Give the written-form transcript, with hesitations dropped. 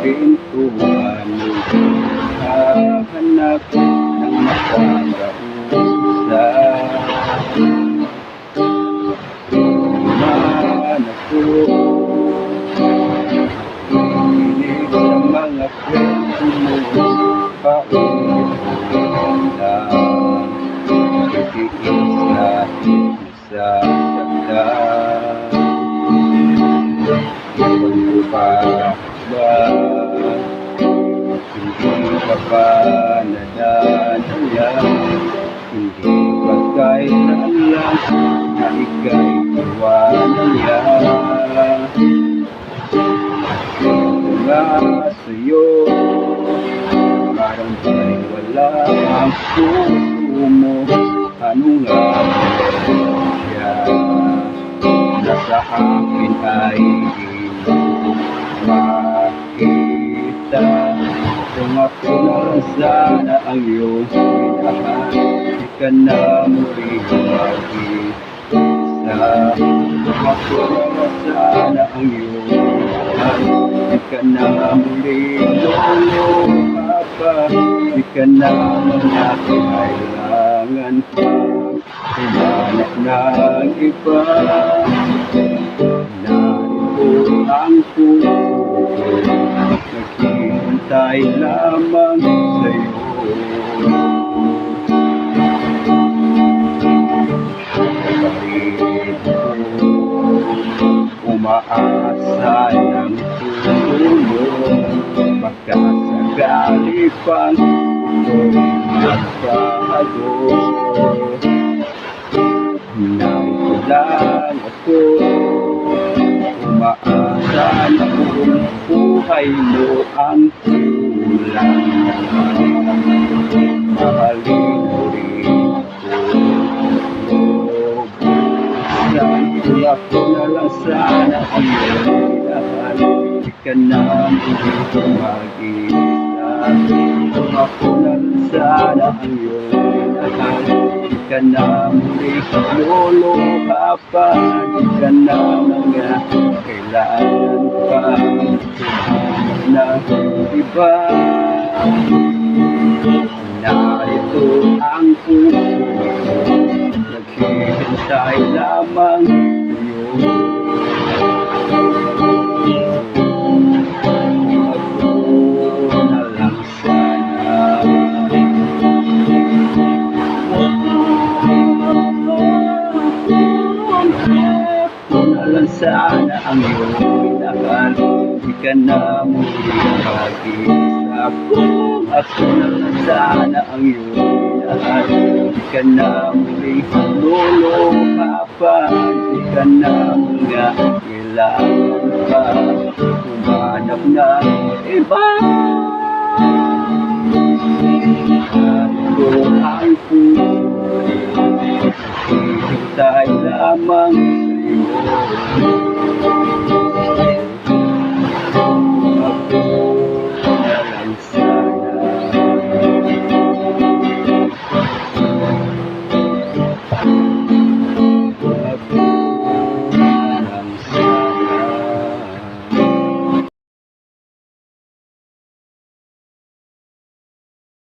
Pintuan hahanap ng makakausap. Tuman ako, inig sa mga kwento mo, paulit-ulit lang, titiis na nasasaktan. Iwan ko pa ba? Hindi ka pa nadadala? Hindi ba kailan lang na ika'y iwanan niya? Ito nga sa'yo, parang ba'y wala ang puso mo? Ano nga siya? Nasa akin ay makita. Kung ako na sana ang iyong minahal, di ka na muli mag-isa. Kung ako na sana ang iyong minahal, di ka na muli luluha pa. Di ka na mga kailangan pa humanap ng iba. Narito ang puso ko, naghihintay lamang sa'yo. Kaparito, umaasa ng tulong, magkasakali pang ito'y nagbago. Narito lang ako, umaasa na buong buhay mo ang kulang. Mahalin mo rin ako, kung ako na lang sana ang iyong minahal, di ka na muli mag-isa. Kung ako na lang sana ang iyong minahal, di ka na muli luluha pa. Di ka na mga kailangan pa humanap ng iba. Narito ang puso ko, naghihintay lamang sa'yo. Ako na lang sana, ako na lang sana ang iyong minahal, di ka na muli mag-isa. Kung ako na lang sana ang iyong minahal, di ka na muli luluha pa. Di ka na mga kailangan pa humanap ng iba. Narito ang puso, naghihintay lamang sa'yo.